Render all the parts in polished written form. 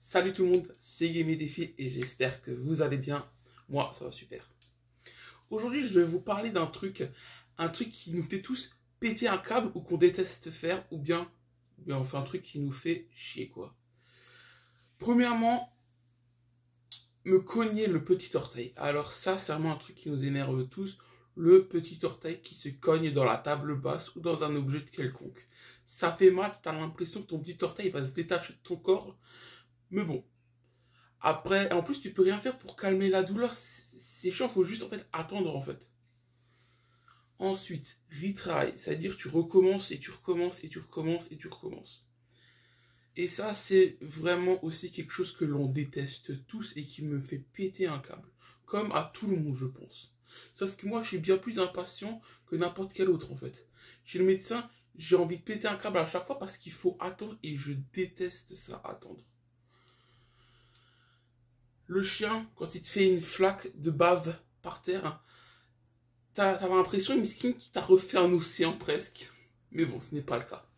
Salut tout le monde, c'est GameDéfi et j'espère que vous allez bien. Moi, ça va super. Aujourd'hui, je vais vous parler d'un truc qui nous fait tous péter un câble ou qu'on déteste faire, ou bien on fait un truc qui nous fait chier, quoi. Premièrement, me cogner le petit orteil. Alors ça, c'est vraiment un truc qui nous énerve tous. Le petit orteil qui se cogne dans la table basse ou dans un objet quelconque. Ça fait mal, t'as l'impression que ton petit orteil va se détacher de ton corps. Mais bon. Après, en plus, tu peux rien faire pour calmer la douleur. C'est chiant, faut juste en fait attendre en fait. Ensuite, retry, c'est-à-dire tu recommences et tu recommences et tu recommences et tu recommences. Et ça, c'est vraiment aussi quelque chose que l'on déteste tous et qui me fait péter un câble. Comme à tout le monde, je pense. Sauf que moi, je suis bien plus impatient que n'importe quel autre, en fait. Chez le médecin, j'ai envie de péter un câble à chaque fois parce qu'il faut attendre et je déteste ça, attendre. Le chien, quand il te fait une flaque de bave par terre, t'as l'impression, miskin, qu'il t'a refait un océan presque. Mais bon, ce n'est pas le cas.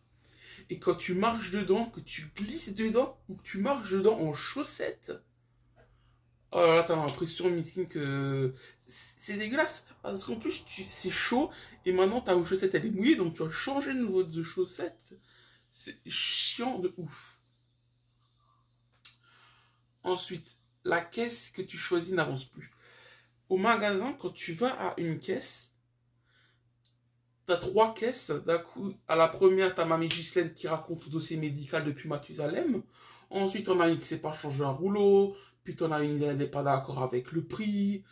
Et quand tu marches dedans, que tu glisses dedans, ou que tu marches dedans en chaussettes, oh là là, t'as l'impression, miskin, que c'est dégueulasse. Parce qu'en plus, c'est chaud, et maintenant ta chaussette, elle est mouillée, donc tu vas changer de nouveau de chaussette. C'est chiant de ouf. Ensuite, la caisse que tu choisis n'avance plus. Au magasin, quand tu vas à une caisse, t'as 3 caisses. D'un coup, à la première, t'as mamie Ghislaine qui raconte son dossier médical depuis Mathusalem. Ensuite, on a une qui sait pas changer un rouleau. Puis t'en as une, elle n'est pas d'accord avec le prix.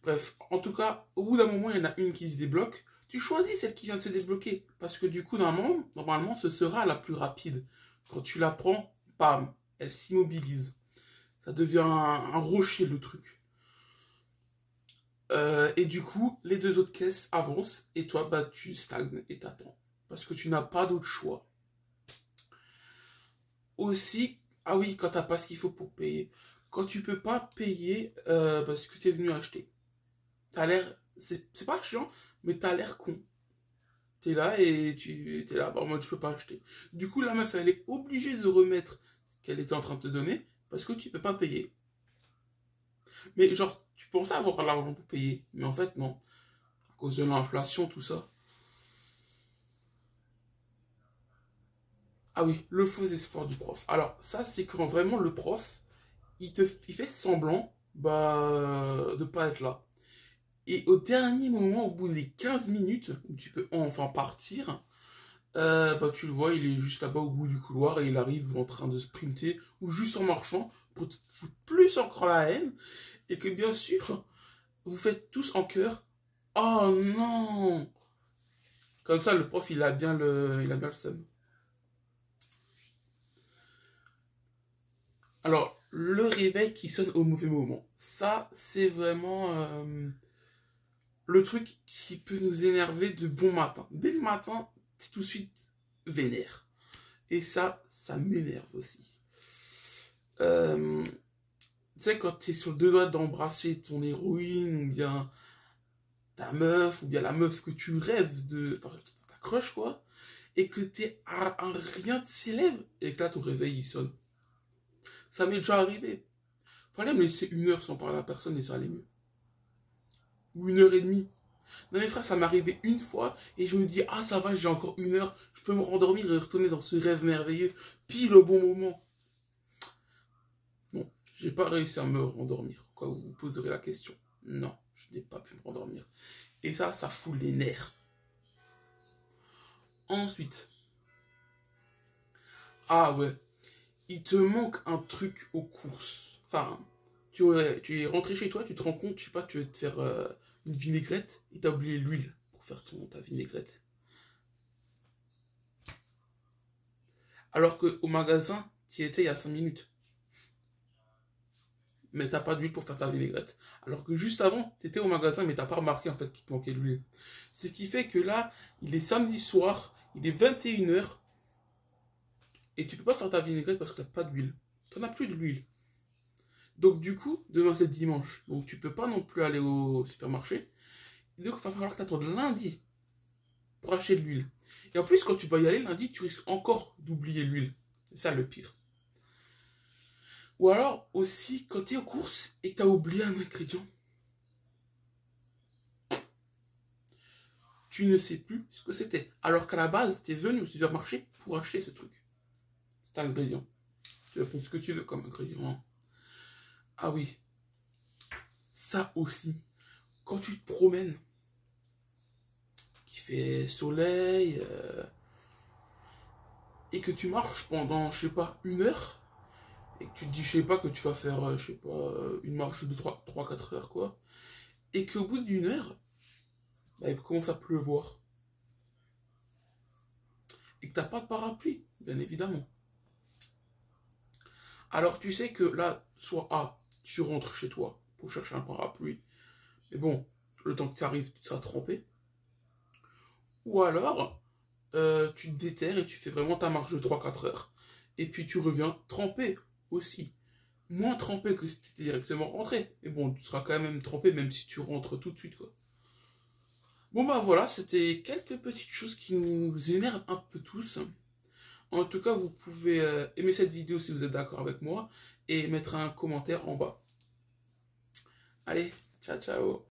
Bref, en tout cas, au bout d'un moment, il y en a une qui se débloque. Tu choisis celle qui vient de se débloquer. Parce que du coup, normalement, ce sera la plus rapide. Quand tu la prends, bam, elle s'immobilise. Ça devient un rocher, le truc. Et du coup, les 2 autres caisses avancent et toi, bah, tu stagnes et t'attends. Parce que tu n'as pas d'autre choix. Aussi, ah oui, quand t'as pas ce qu'il faut pour payer. Quand tu peux pas payer parce que tu es venu acheter. T'as l'air, c'est pas chiant, mais t'as l'air con. T'es là et t'es là, bah moi tu peux pas acheter. Du coup, la meuf, elle est obligée de remettre ce qu'elle était en train de te donner parce que tu peux pas payer. Mais genre, tu pensais avoir l'argent pour payer, mais en fait, non. À cause de l'inflation, tout ça. Ah oui, le faux espoir du prof. Alors, ça, c'est quand vraiment le prof, il fait semblant de pas être là. Et au dernier moment, au bout des 15 minutes, où tu peux enfin partir, bah, tu le vois, il est juste là-bas au bout du couloir et il arrive en train de sprinter ou juste en marchant pour te foutre plus encore la haine. Et que bien sûr, vous faites tous en chœur. Oh non! Comme ça, le prof, il a bien le seum. Alors, le réveil qui sonne au mauvais moment. Ça, c'est vraiment le truc qui peut nous énerver de bon matin. Dès le matin, c'est tout de suite vénère. Et ça m'énerve aussi. Tu sais, quand tu es sur le deux doigts d'embrasser ton héroïne, ou bien ta meuf, ou bien la meuf que tu rêves de... Enfin, ta crush, quoi. Et que t'es à un rien de ses lèvres, et que là, ton réveil, il sonne. Ça m'est déjà arrivé. Fallait me laisser 1 heure sans parler à personne et ça allait mieux. Ou 1 heure et demie. Non mais frère, ça m'est arrivé une fois et je me dis, ah ça va, j'ai encore 1 heure, je peux me rendormir et retourner dans ce rêve merveilleux, pile au bon moment. Non, j'ai pas réussi à me rendormir. Quand vous vous poserez la question. Non, je n'ai pas pu me rendormir. Et ça fout les nerfs. Ensuite, ah ouais, il te manque un truc aux courses. Enfin, tu es rentré chez toi, tu te rends compte, je sais pas, tu veux te faire une vinaigrette et t'as oublié l'huile pour faire ta vinaigrette. Alors qu'au magasin, tu y étais il y a 5 minutes. Mais t'as pas d'huile pour faire ta vinaigrette. Alors que juste avant, tu étais au magasin, mais t'as pas remarqué en fait qu'il te manquait de l'huile. Ce qui fait que là, il est samedi soir, il est 21 h, et tu peux pas faire ta vinaigrette parce que t'as pas d'huile. T'en as plus de l'huile. Donc du coup, demain c'est dimanche, donc tu peux pas non plus aller au supermarché. Et donc il va falloir que tu attendes lundi pour acheter de l'huile. Et en plus, quand tu vas y aller lundi, tu risques encore d'oublier l'huile. C'est ça le pire. Ou alors aussi quand tu es aux courses et que tu as oublié un ingrédient, tu ne sais plus ce que c'était. Alors qu'à la base, tu es venu au supermarché pour acheter ce truc. C'est un ingrédient. Tu vas prendre ce que tu veux comme ingrédient. Hein. Ah oui, ça aussi. Quand tu te promènes, qu'il fait soleil, et que tu marches pendant, je sais pas, 1 heure, et que tu te dis, je sais pas, que tu vas faire, je sais pas, une marche de 3-4 heures, quoi, et qu'au bout d'1 heure, bah, il commence à pleuvoir, et que t'as pas de parapluie, bien évidemment. Alors tu sais que là, soit A, tu rentres chez toi pour chercher un parapluie, mais bon, le temps que tu arrives, tu seras trempé, ou alors, tu te déterres et tu fais vraiment ta marche de 3-4 heures, et puis tu reviens trempé aussi. Moins trempé que si tu étais directement rentré. Mais bon, tu seras quand même trempé même si tu rentres tout de suite, quoi. Bon bah voilà, c'était quelques petites choses qui nous énervent un peu tous. En tout cas, vous pouvez aimer cette vidéo si vous êtes d'accord avec moi et mettre un commentaire en bas. Allez, ciao ciao.